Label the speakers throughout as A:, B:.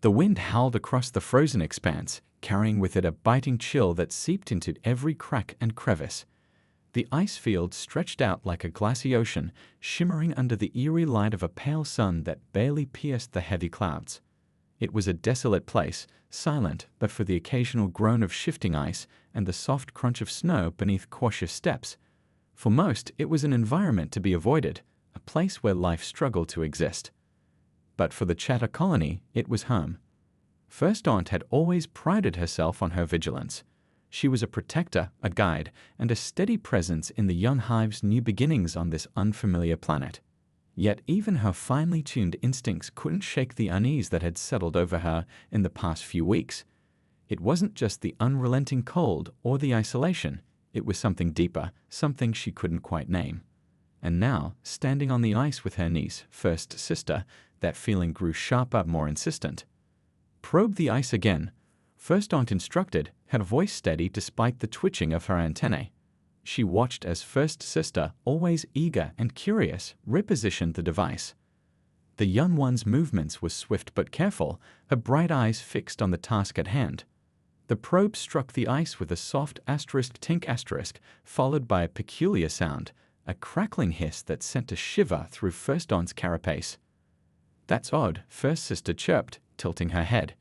A: The wind howled across the frozen expanse, carrying with it a biting chill that seeped into every crack and crevice. The ice field stretched out like a glassy ocean, shimmering under the eerie light of a pale sun that barely pierced the heavy clouds. It was a desolate place, silent but for the occasional groan of shifting ice and the soft crunch of snow beneath cautious steps. For most, it was an environment to be avoided, a place where life struggled to exist. But for the Chatter colony, it was home. First Aunt had always prided herself on her vigilance. She was a protector, a guide, and a steady presence in the young hive's new beginnings on this unfamiliar planet. Yet even her finely tuned instincts couldn't shake the unease that had settled over her in the past few weeks. It wasn't just the unrelenting cold or the isolation. It was something deeper, something she couldn't quite name. And now, standing on the ice with her niece, first sister, that feeling grew sharper, more insistent. "Probe the ice again," First Aunt instructed, her voice steady despite the twitching of her antennae. She watched as First Sister, always eager and curious, repositioned the device. The young one's movements were swift but careful, her bright eyes fixed on the task at hand. The probe struck the ice with a soft *tink*, followed by a peculiar sound, a crackling hiss that sent a shiver through First Aunt's carapace. "That's odd," First Sister chirped, tilting her head.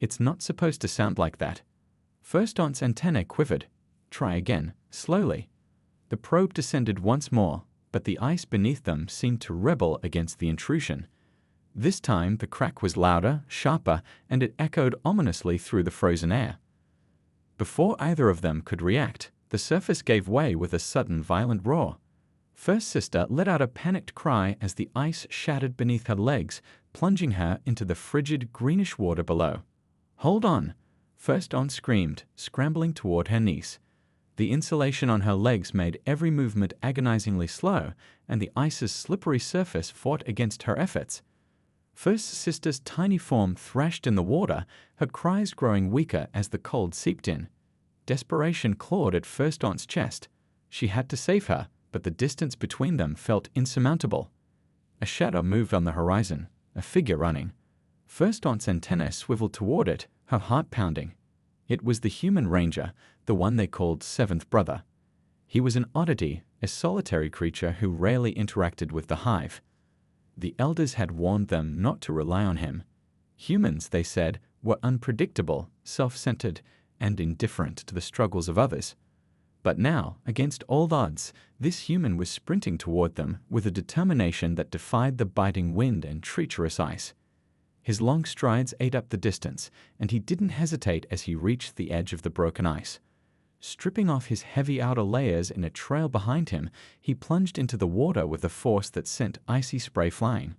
A: "It's not supposed to sound like that." First Aunt's antennae quivered. "Try again, slowly." The probe descended once more, but the ice beneath them seemed to rebel against the intrusion. This time the crack was louder, sharper, and it echoed ominously through the frozen air. Before either of them could react, the surface gave way with a sudden violent roar. First Sister let out a panicked cry as the ice shattered beneath her legs, plunging her into the frigid greenish water below. "Hold on!" First Aunt screamed, scrambling toward her niece. The insulation on her legs made every movement agonizingly slow, and the ice's slippery surface fought against her efforts. First Sister's tiny form thrashed in the water, her cries growing weaker as the cold seeped in. Desperation clawed at First Aunt's chest. She had to save her, but the distance between them felt insurmountable. A shadow moved on the horizon, a figure running. First Aunt's antennae swiveled toward it, her heart pounding. It was the human ranger, the one they called Seventh Brother. He was an oddity, a solitary creature who rarely interacted with the hive. The elders had warned them not to rely on him. Humans, they said, were unpredictable, self-centered, and indifferent to the struggles of others. But now, against all odds, this human was sprinting toward them with a determination that defied the biting wind and treacherous ice. His long strides ate up the distance, and he didn't hesitate as he reached the edge of the broken ice. Stripping off his heavy outer layers in a trail behind him, he plunged into the water with a force that sent icy spray flying.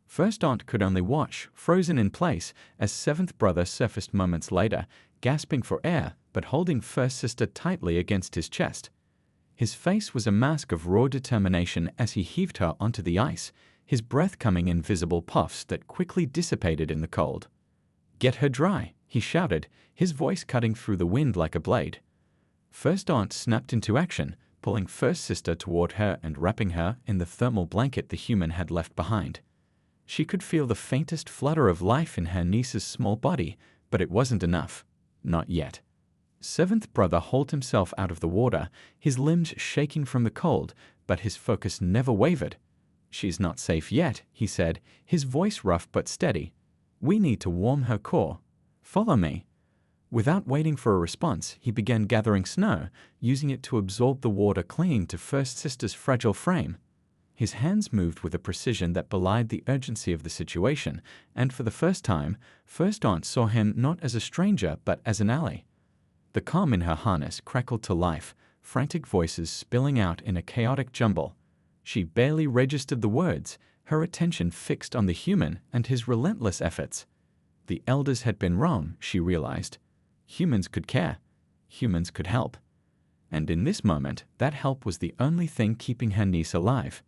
A: First Aunt could only watch, frozen in place, as Seventh Brother surfaced moments later, gasping for air but holding First Sister tightly against his chest. His face was a mask of raw determination as he heaved her onto the ice, his breath coming in visible puffs that quickly dissipated in the cold. "Get her dry," he shouted, his voice cutting through the wind like a blade. First Aunt snapped into action, pulling First Sister toward her and wrapping her in the thermal blanket the human had left behind. She could feel the faintest flutter of life in her niece's small body, but it wasn't enough. Not yet. Seventh Brother hauled himself out of the water, his limbs shaking from the cold, but his focus never wavered. "She's not safe yet," he said, his voice rough but steady. "We need to warm her core. Follow me." Without waiting for a response, he began gathering snow, using it to absorb the water clinging to First Sister's fragile frame. His hands moved with a precision that belied the urgency of the situation, and for the first time, First Aunt saw him not as a stranger but as an ally. The calm in her harness crackled to life, frantic voices spilling out in a chaotic jumble. She barely registered the words, her attention fixed on the human and his relentless efforts. The elders had been wrong, she realized. Humans could care. Humans could help. And in this moment, that help was the only thing keeping her niece alive.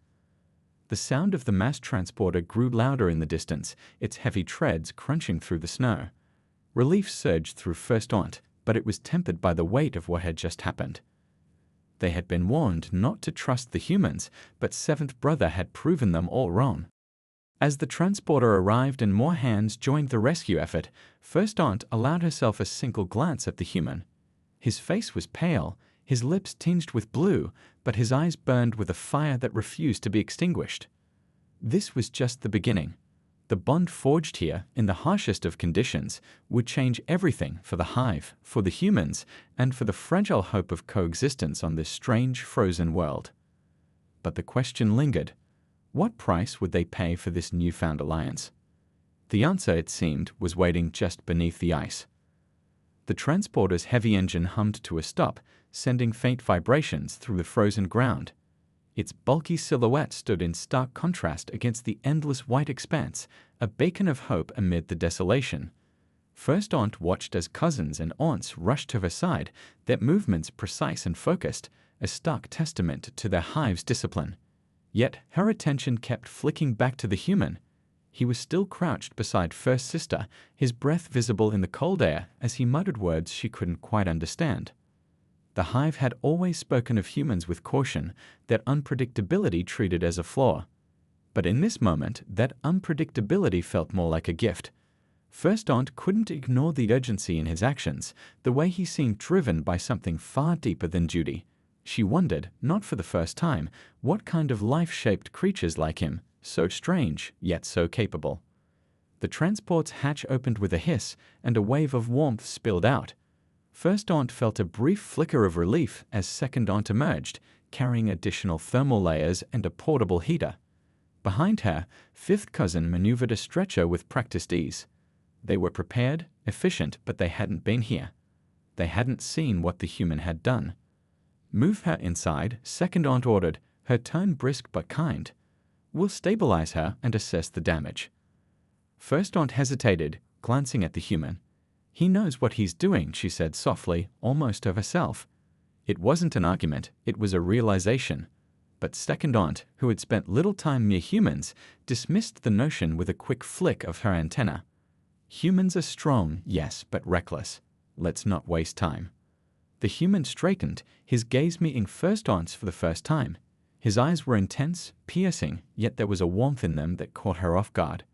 A: The sound of the mass transporter grew louder in the distance, its heavy treads crunching through the snow. Relief surged through First Aunt, but it was tempered by the weight of what had just happened. They had been warned not to trust the humans, but Seventh Brother had proven them all wrong. As the transporter arrived and more hands joined the rescue effort, First Aunt allowed herself a single glance at the human. His face was pale, his lips tinged with blue, but his eyes burned with a fire that refused to be extinguished. This was just the beginning. The bond forged here, in the harshest of conditions, would change everything for the hive, for the humans, and for the fragile hope of coexistence on this strange, frozen world. But the question lingered. What price would they pay for this newfound alliance? The answer, it seemed, was waiting just beneath the ice. The transporter's heavy engine hummed to a stop, sending faint vibrations through the frozen ground. Its bulky silhouette stood in stark contrast against the endless white expanse, a beacon of hope amid the desolation. First Aunt watched as cousins and aunts rushed to her side, their movements precise and focused, a stark testament to their hive's discipline. Yet her attention kept flicking back to the human. He was still crouched beside First Sister, his breath visible in the cold air as he muttered words she couldn't quite understand. The hive had always spoken of humans with caution, their unpredictability treated as a flaw. But in this moment, that unpredictability felt more like a gift. First Aunt couldn't ignore the urgency in his actions, the way he seemed driven by something far deeper than duty. She wondered, not for the first time, what kind of life-shaped creatures like him, so strange, yet so capable. The transport's hatch opened with a hiss, and a wave of warmth spilled out. First Aunt felt a brief flicker of relief as Second Aunt emerged, carrying additional thermal layers and a portable heater. Behind her, Fifth Cousin maneuvered a stretcher with practiced ease. They were prepared, efficient, but they hadn't been here. They hadn't seen what the human had done. "Move her inside," Second Aunt ordered, her tone brisk but kind. "We'll stabilize her and assess the damage." First Aunt hesitated, glancing at the human. "He knows what he's doing," she said softly, almost of herself. It wasn't an argument, it was a realization. But Second Aunt, who had spent little time near humans, dismissed the notion with a quick flick of her antenna. "Humans are strong, yes, but reckless. Let's not waste time." The human straightened, his gaze meeting First Aunt's for the first time. His eyes were intense, piercing, yet there was a warmth in them that caught her off guard.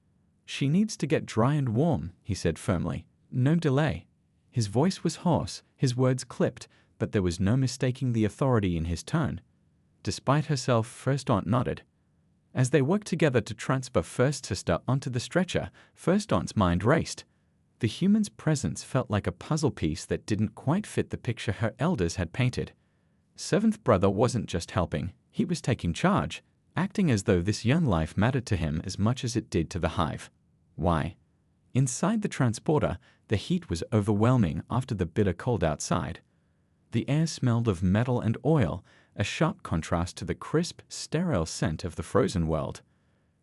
A: "She needs to get dry and warm," he said firmly. "No delay." His voice was hoarse, his words clipped, but there was no mistaking the authority in his tone. Despite herself, First Aunt nodded. As they worked together to transfer First Sister onto the stretcher, First Aunt's mind raced. The human's presence felt like a puzzle piece that didn't quite fit the picture her elders had painted. Seventh Brother wasn't just helping, he was taking charge, acting as though this young life mattered to him as much as it did to the hive. Why? Inside the transporter, the heat was overwhelming after the bitter cold outside. The air smelled of metal and oil, a sharp contrast to the crisp, sterile scent of the frozen world.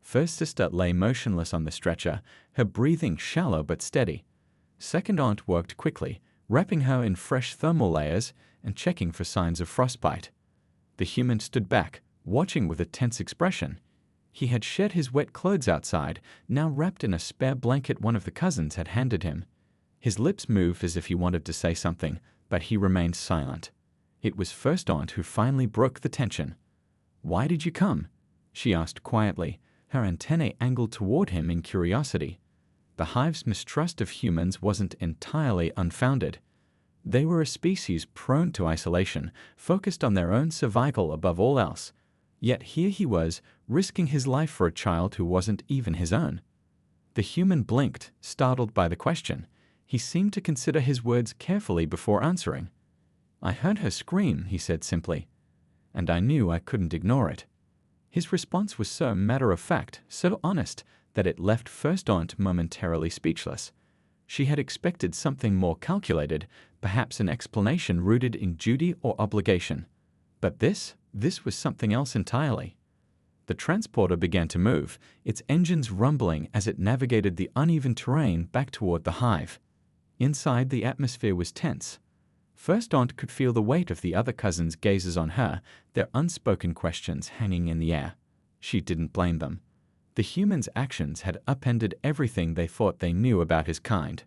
A: First Sister lay motionless on the stretcher, her breathing shallow but steady. Second Aunt worked quickly, wrapping her in fresh thermal layers and checking for signs of frostbite. The human stood back, watching with a tense expression. He had shed his wet clothes outside, now wrapped in a spare blanket one of the cousins had handed him. His lips moved as if he wanted to say something, but he remained silent. It was First Aunt who finally broke the tension. "Why did you come?" she asked quietly, her antennae angled toward him in curiosity. The hive's mistrust of humans wasn't entirely unfounded. They were a species prone to isolation, focused on their own survival above all else. Yet here he was, risking his life for a child who wasn't even his own. The human blinked, startled by the question. He seemed to consider his words carefully before answering. "I heard her scream," he said simply, "and I knew I couldn't ignore it." His response was so matter-of-fact, so honest, that it left First Aunt momentarily speechless. She had expected something more calculated, perhaps an explanation rooted in duty or obligation. But this was something else entirely. The transporter began to move, its engines rumbling as it navigated the uneven terrain back toward the hive. Inside, the atmosphere was tense. First Aunt could feel the weight of the other cousins' gazes on her, their unspoken questions hanging in the air. She didn't blame them. The human's actions had upended everything they thought they knew about his kind.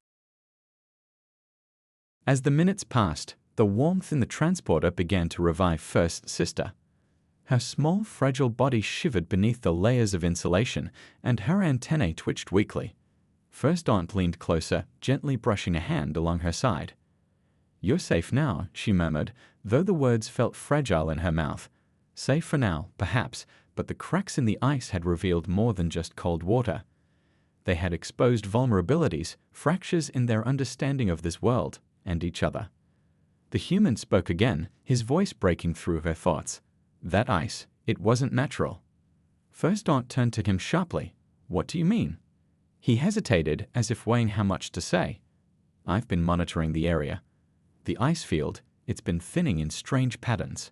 A: As the minutes passed, the warmth in the transporter began to revive First Sister. Her small, fragile body shivered beneath the layers of insulation, and her antennae twitched weakly. First Aunt leaned closer, gently brushing a hand along her side. "You're safe now," she murmured, though the words felt fragile in her mouth. Safe for now, perhaps, but the cracks in the ice had revealed more than just cold water. They had exposed vulnerabilities, fractures in their understanding of this world and each other. The human spoke again, his voice breaking through her thoughts. "That ice, it wasn't natural." First Aunt turned to him sharply. "What do you mean?" He hesitated, as if weighing how much to say. "I've been monitoring the area. The ice field, it's been thinning in strange patterns.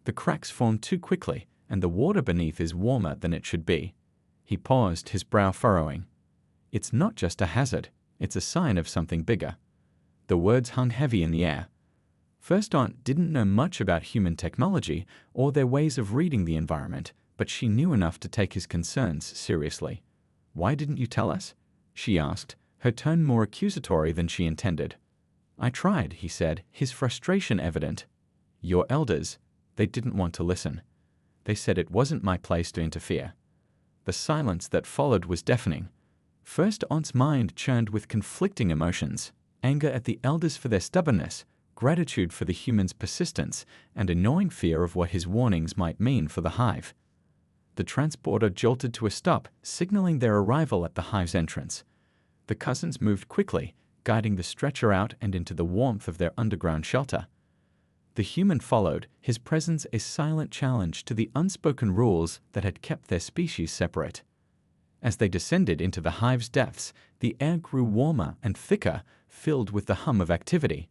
A: The cracks form too quickly, and the water beneath is warmer than it should be." He paused, his brow furrowing. "It's not just a hazard, it's a sign of something bigger." The words hung heavy in the air. First Aunt didn't know much about human technology or their ways of reading the environment, but she knew enough to take his concerns seriously. "Why didn't you tell us?" she asked, her tone more accusatory than she intended. "I tried," he said, his frustration evident. "Your elders, they didn't want to listen. They said it wasn't my place to interfere." The silence that followed was deafening. First Aunt's mind churned with conflicting emotions: anger at the elders for their stubbornness, gratitude for the human's persistence, and a gnawing fear of what his warnings might mean for the hive. The transporter jolted to a stop, signaling their arrival at the hive's entrance. The cousins moved quickly, guiding the stretcher out and into the warmth of their underground shelter. The human followed, his presence a silent challenge to the unspoken rules that had kept their species separate. As they descended into the hive's depths, the air grew warmer and thicker, filled with the hum of activity.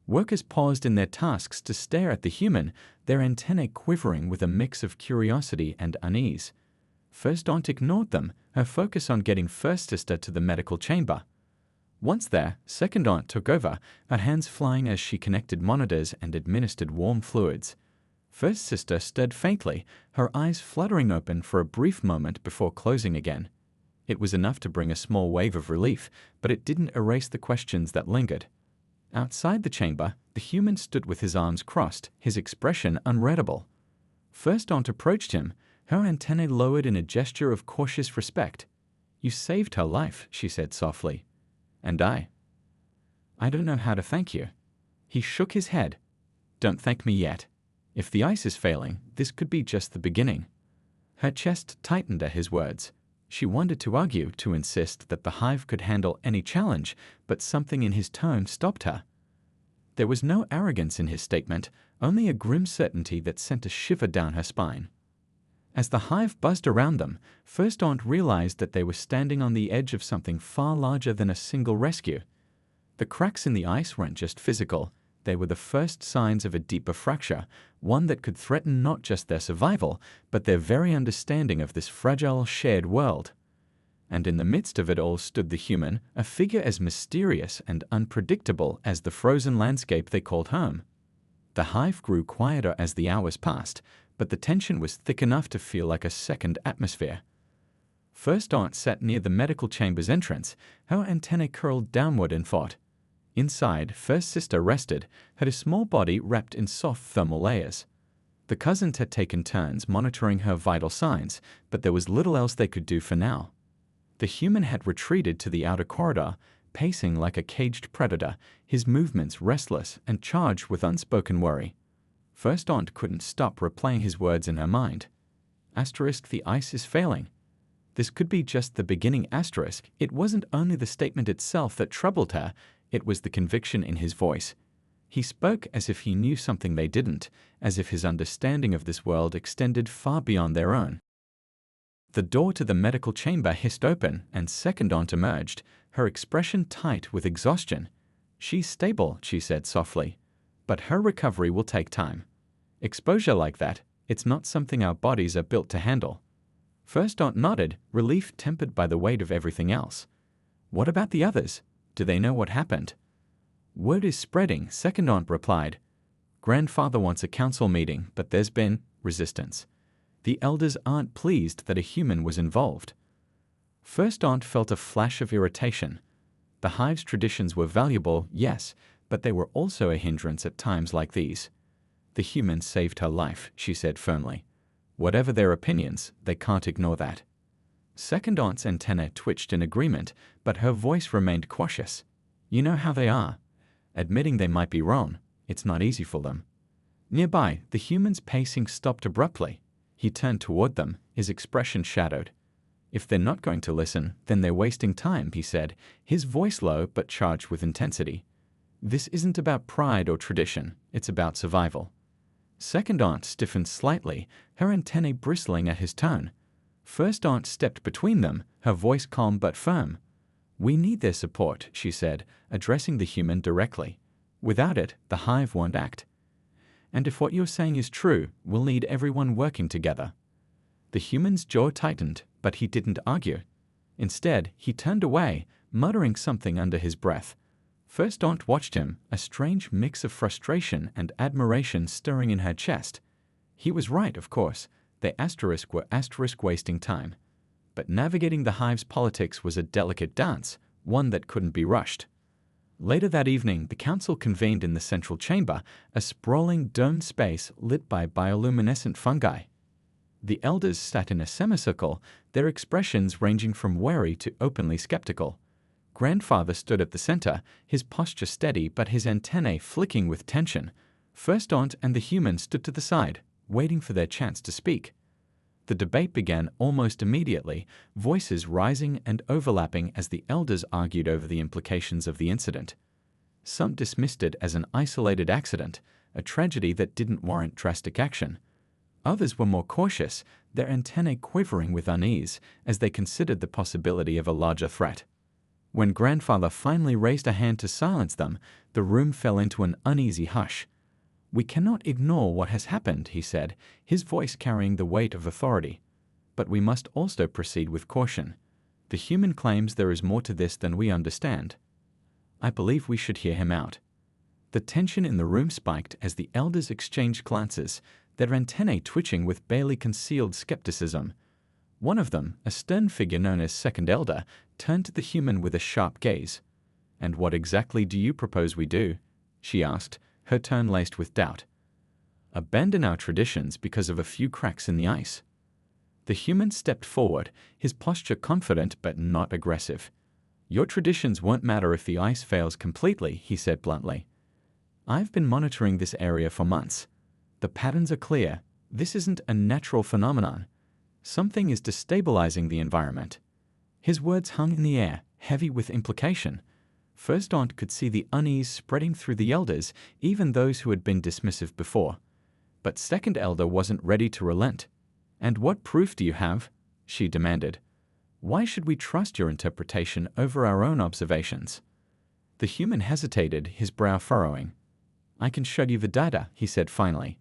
A: Workers paused in their tasks to stare at the human, their antennae quivering with a mix of curiosity and unease. First Aunt ignored them, her focus on getting First Sister to the medical chamber. Once there, Second Aunt took over, her hands flying as she connected monitors and administered warm fluids. First Sister stirred faintly, her eyes fluttering open for a brief moment before closing again. It was enough to bring a small wave of relief, but it didn't erase the questions that lingered. Outside the chamber, the human stood with his arms crossed, his expression unreadable. First Aunt approached him, her antennae lowered in a gesture of cautious respect. "You saved her life," she said softly. "And I don't know how to thank you." He shook his head. "Don't thank me yet. If the ice is failing, this could be just the beginning." Her chest tightened at his words. She wanted to argue, to insist that the hive could handle any challenge, but something in his tone stopped her. There was no arrogance in his statement, only a grim certainty that sent a shiver down her spine. As the hive buzzed around them, First Aunt realized that they were standing on the edge of something far larger than a single rescue. The cracks in the ice weren't just physical, they were the first signs of a deeper fracture, one that could threaten not just their survival, but their very understanding of this fragile, shared world. And in the midst of it all stood the human, a figure as mysterious and unpredictable as the frozen landscape they called home. The hive grew quieter as the hours passed, but the tension was thick enough to feel like a second atmosphere. First Aunt sat near the medical chamber's entrance, her antennae curled downward in thought. Inside, First Sister rested, her small body wrapped in soft thermal layers. The cousins had taken turns monitoring her vital signs, but there was little else they could do for now. The human had retreated to the outer corridor, pacing like a caged predator, his movements restless and charged with unspoken worry. First Aunt couldn't stop replaying his words in her mind. Asterisk, the ice is failing. This could be just the beginning. Asterisk, it wasn't only the statement itself that troubled her, it was the conviction in his voice. He spoke as if he knew something they didn't, as if his understanding of this world extended far beyond their own. The door to the medical chamber hissed open, and Second Aunt emerged, her expression tight with exhaustion. "She's stable," she said softly, "but her recovery will take time. Exposure like that, it's not something our bodies are built to handle." First Aunt nodded, relief tempered by the weight of everything else. "What about the others? Do they know what happened?" "Word is spreading," Second Aunt replied. "Grandfather wants a council meeting, but there's been resistance. The elders aren't pleased that a human was involved." First Aunt felt a flash of irritation. The hive's traditions were valuable, yes, but they were also a hindrance at times like these. "The human saved her life," she said firmly. Whatever their opinions, they can't ignore that. Second aunt's antennae twitched in agreement, but her voice remained cautious. You know how they are. Admitting they might be wrong, it's not easy for them. Nearby, the human's pacing stopped abruptly. He turned toward them, his expression shadowed. If they're not going to listen, then they're wasting time, he said, his voice low but charged with intensity. This isn't about pride or tradition, it's about survival. Second aunt stiffened slightly, her antennae bristling at his tone. First aunt stepped between them, her voice calm but firm. We need their support, she said, addressing the human directly. Without it, the hive won't act. And if what you're saying is true, we'll need everyone working together. The human's jaw tightened, but he didn't argue. Instead, he turned away, muttering something under his breath. First aunt watched him, a strange mix of frustration and admiration stirring in her chest. He was right, of course. They were wasting time. But navigating the hive's politics was a delicate dance, one that couldn't be rushed. Later that evening, the council convened in the central chamber, a sprawling domed space lit by bioluminescent fungi. The elders sat in a semicircle, their expressions ranging from wary to openly skeptical. Grandfather stood at the center, his posture steady but his antennae flicking with tension. First aunt and the human stood to the side, waiting for their chance to speak. The debate began almost immediately, voices rising and overlapping as the elders argued over the implications of the incident. Some dismissed it as an isolated accident, a tragedy that didn't warrant drastic action. Others were more cautious, their antennae quivering with unease as they considered the possibility of a larger threat. When Grandfather finally raised a hand to silence them, the room fell into an uneasy hush. We cannot ignore what has happened, he said, his voice carrying the weight of authority. But we must also proceed with caution. The human claims there is more to this than we understand. I believe we should hear him out. The tension in the room spiked as the elders exchanged glances, their antennae twitching with barely concealed skepticism. One of them, a stern figure known as Second Elder, turned to the human with a sharp gaze. And what exactly do you propose we do? She asked, her tone laced with doubt. Abandon our traditions because of a few cracks in the ice. The human stepped forward, his posture confident but not aggressive. Your traditions won't matter if the ice fails completely, he said bluntly. I've been monitoring this area for months. The patterns are clear. This isn't a natural phenomenon. Something is destabilizing the environment. His words hung in the air, heavy with implication. First aunt could see the unease spreading through the elders, even those who had been dismissive before. But second elder wasn't ready to relent. And what proof do you have? She demanded. Why should we trust your interpretation over our own observations? The human hesitated, his brow furrowing. I can show you the data, he said finally.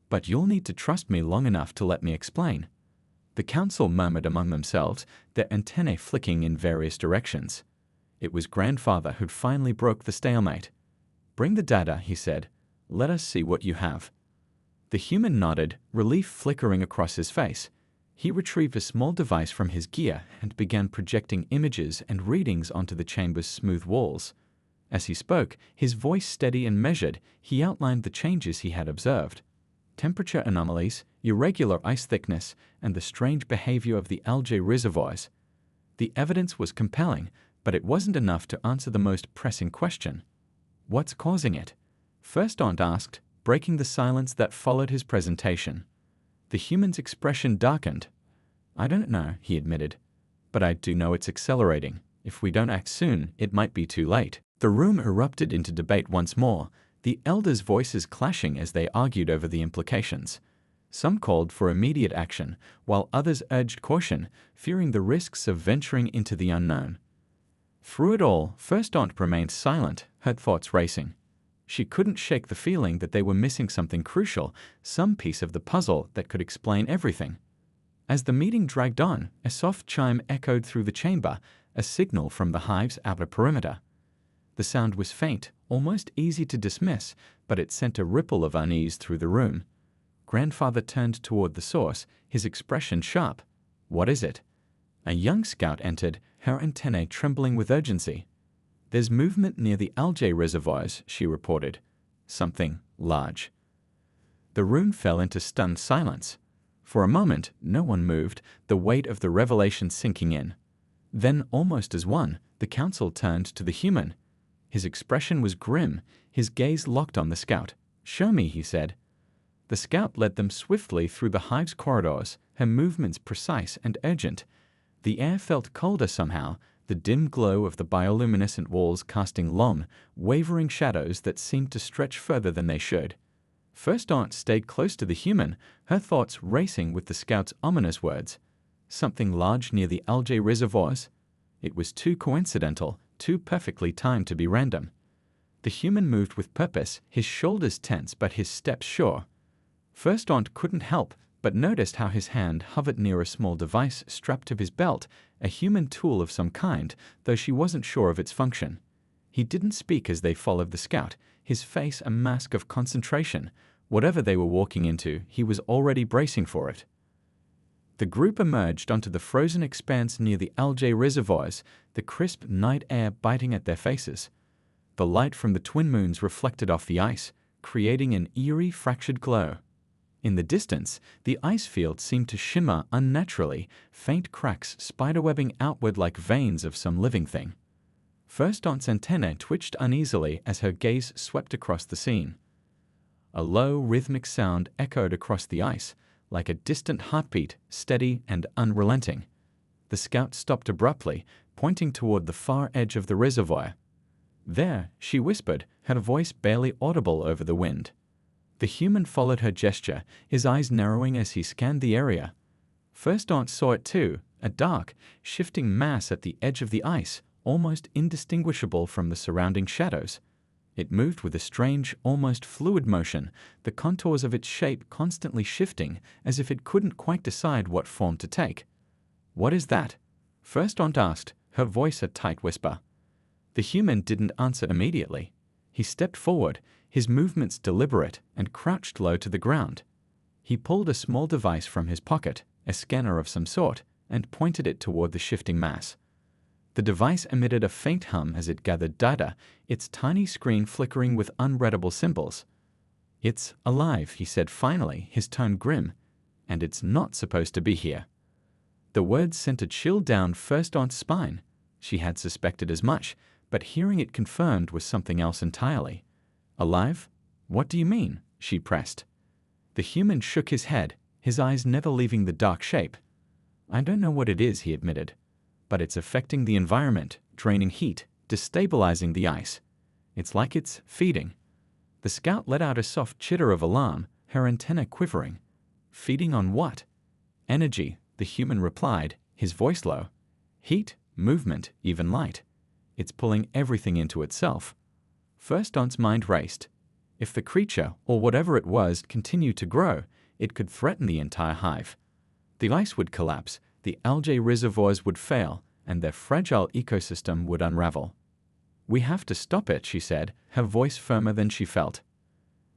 A: But you'll need to trust me long enough to let me explain. The council murmured among themselves, their antennae flicking in various directions. It was Grandfather who'd finally broke the stalemate. Bring the data, he said. Let us see what you have. The human nodded, relief flickering across his face. He retrieved a small device from his gear and began projecting images and readings onto the chamber's smooth walls. As he spoke, his voice steady and measured, he outlined the changes he had observed. Temperature anomalies, irregular ice thickness, and the strange behavior of the algae reservoirs. The evidence was compelling, but it wasn't enough to answer the most pressing question. What's causing it? First aunt asked, breaking the silence that followed his presentation. The human's expression darkened. I don't know, he admitted. But I do know it's accelerating. If we don't act soon, it might be too late. The room erupted into debate once more, the elders' voices clashing as they argued over the implications. Some called for immediate action, while others urged caution, fearing the risks of venturing into the unknown. Through it all, First Aunt remained silent, her thoughts racing. She couldn't shake the feeling that they were missing something crucial, some piece of the puzzle that could explain everything. As the meeting dragged on, a soft chime echoed through the chamber, a signal from the hive's outer perimeter. The sound was faint, almost easy to dismiss, but it sent a ripple of unease through the room. Grandfather turned toward the source, his expression sharp. What is it? A young scout entered, her antennae trembling with urgency. There's movement near the algae reservoirs, she reported. Something large. The room fell into stunned silence. For a moment, no one moved, the weight of the revelation sinking in. Then, almost as one, the council turned to the human. His expression was grim, his gaze locked on the scout. "Show me," he said. The scout led them swiftly through the hive's corridors, her movements precise and urgent. The air felt colder somehow, the dim glow of the bioluminescent walls casting long, wavering shadows that seemed to stretch further than they should. First Aunt stayed close to the human, her thoughts racing with the scout's ominous words. Something large near the algae reservoirs? It was too coincidental, too perfectly timed to be random. The human moved with purpose, his shoulders tense but his steps sure. First Aunt couldn't help but noticed how his hand hovered near a small device strapped to his belt, a human tool of some kind, though she wasn't sure of its function. He didn't speak as they followed the scout, his face a mask of concentration. Whatever they were walking into, he was already bracing for it. The group emerged onto the frozen expanse near the algae reservoirs, the crisp night air biting at their faces. The light from the twin moons reflected off the ice, creating an eerie, fractured glow. In the distance, the ice field seemed to shimmer unnaturally, faint cracks spiderwebbing outward like veins of some living thing. First Aunt's antennae twitched uneasily as her gaze swept across the scene. A low, rhythmic sound echoed across the ice, like a distant heartbeat, steady and unrelenting. The scout stopped abruptly, pointing toward the far edge of the reservoir. "There," she whispered, her voice barely audible over the wind. The human followed her gesture, his eyes narrowing as he scanned the area. First Aunt saw it too, a dark, shifting mass at the edge of the ice, almost indistinguishable from the surrounding shadows. It moved with a strange, almost fluid motion, the contours of its shape constantly shifting, as if it couldn't quite decide what form to take. "What is that?" First Aunt asked, her voice a tight whisper. The human didn't answer immediately. He stepped forward, his movements deliberate, and crouched low to the ground. He pulled a small device from his pocket, a scanner of some sort, and pointed it toward the shifting mass. The device emitted a faint hum as it gathered data, its tiny screen flickering with unreadable symbols. "It's alive," he said finally, his tone grim, "and it's not supposed to be here." The words sent a chill down First Aunt's spine. She had suspected as much, but hearing it confirmed was something else entirely. "Alive? What do you mean?" she pressed. The human shook his head, his eyes never leaving the dark shape. "I don't know what it is," he admitted, "but it's affecting the environment, draining heat, destabilizing the ice. It's like it's feeding." The scout let out a soft chitter of alarm, her antennae quivering. "Feeding on what?" "Energy," the human replied, his voice low. "Heat, movement, even light. It's pulling everything into itself." First Aunt's mind raced. If the creature, or whatever it was, continued to grow, it could threaten the entire hive. The ice would collapse, the algae reservoirs would fail, and their fragile ecosystem would unravel. "We have to stop it," she said, her voice firmer than she felt.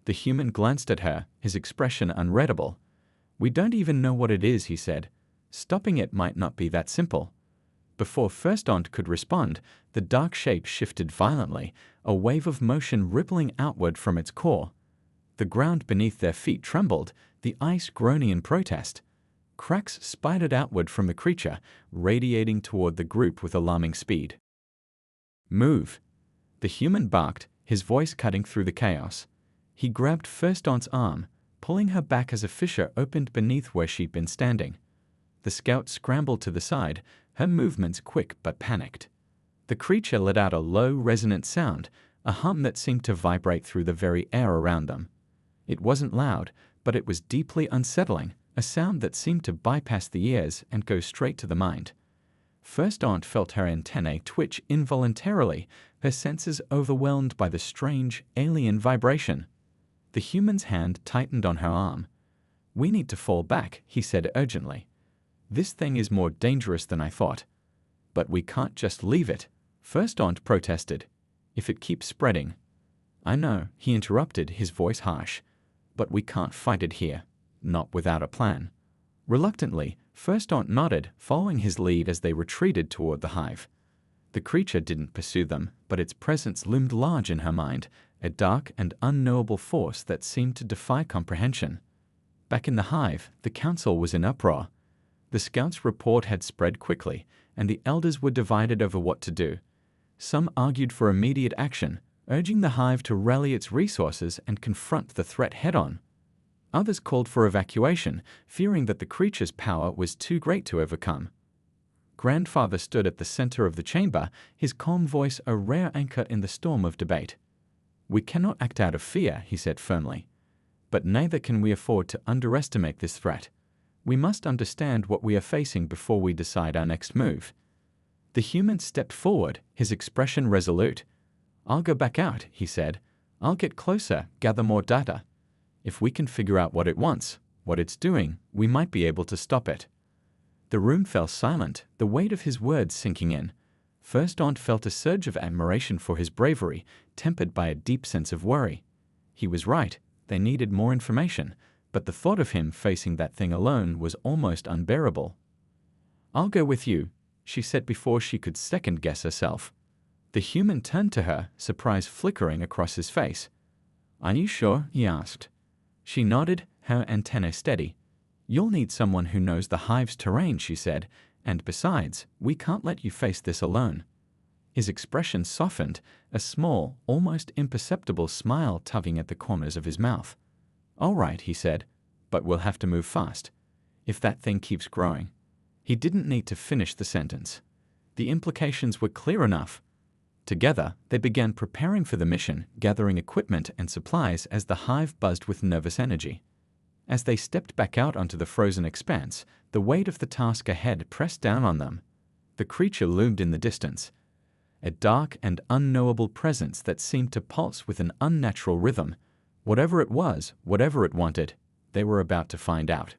A: The human glanced at her, his expression unreadable. "We don't even know what it is," he said. "Stopping it might not be that simple." Before First Aunt could respond, the dark shape shifted violently, a wave of motion rippling outward from its core. The ground beneath their feet trembled, the ice groaning in protest. Cracks spidered outward from the creature, radiating toward the group with alarming speed. "Move!" The human barked, his voice cutting through the chaos. He grabbed First Aunt's arm, pulling her back as a fissure opened beneath where she'd been standing. The scout scrambled to the side, her movements quick but panicked. The creature let out a low, resonant sound, a hum that seemed to vibrate through the very air around them. It wasn't loud, but it was deeply unsettling, a sound that seemed to bypass the ears and go straight to the mind. First Aunt felt her antennae twitch involuntarily, her senses overwhelmed by the strange, alien vibration. The human's hand tightened on her arm. "We need to fall back," he said urgently. "This thing is more dangerous than I thought." "But we can't just leave it," First Aunt protested. "If it keeps spreading—" "I know," he interrupted, his voice harsh. "But we can't fight it here. Not without a plan." Reluctantly, First Aunt nodded, following his lead as they retreated toward the hive. The creature didn't pursue them, but its presence loomed large in her mind, a dark and unknowable force that seemed to defy comprehension. Back in the hive, the council was in uproar. The scouts' report had spread quickly, and the elders were divided over what to do. Some argued for immediate action, urging the hive to rally its resources and confront the threat head-on. Others called for evacuation, fearing that the creature's power was too great to overcome. Grandfather stood at the center of the chamber, his calm voice a rare anchor in the storm of debate. "We cannot act out of fear," he said firmly. "But neither can we afford to underestimate this threat. We must understand what we are facing before we decide our next move." The human stepped forward, his expression resolute. "I'll go back out," he said. "I'll get closer, gather more data. If we can figure out what it wants, what it's doing, we might be able to stop it." The room fell silent, the weight of his words sinking in. First Aunt felt a surge of admiration for his bravery, tempered by a deep sense of worry. He was right, they needed more information, but the thought of him facing that thing alone was almost unbearable. "I'll go with you," she said before she could second-guess herself. The human turned to her, surprise flickering across his face. "Are you sure?" he asked. She nodded, her antennae steady. "You'll need someone who knows the hive's terrain," she said, "and besides, we can't let you face this alone." His expression softened, a small, almost imperceptible smile tugging at the corners of his mouth. "All right," he said, "but we'll have to move fast. If that thing keeps growing." He didn't need to finish the sentence. The implications were clear enough. Together, they began preparing for the mission, gathering equipment and supplies as the hive buzzed with nervous energy. As they stepped back out onto the frozen expanse, the weight of the task ahead pressed down on them. The creature loomed in the distance, a dark and unknowable presence that seemed to pulse with an unnatural rhythm. Whatever it was, whatever it wanted, they were about to find out.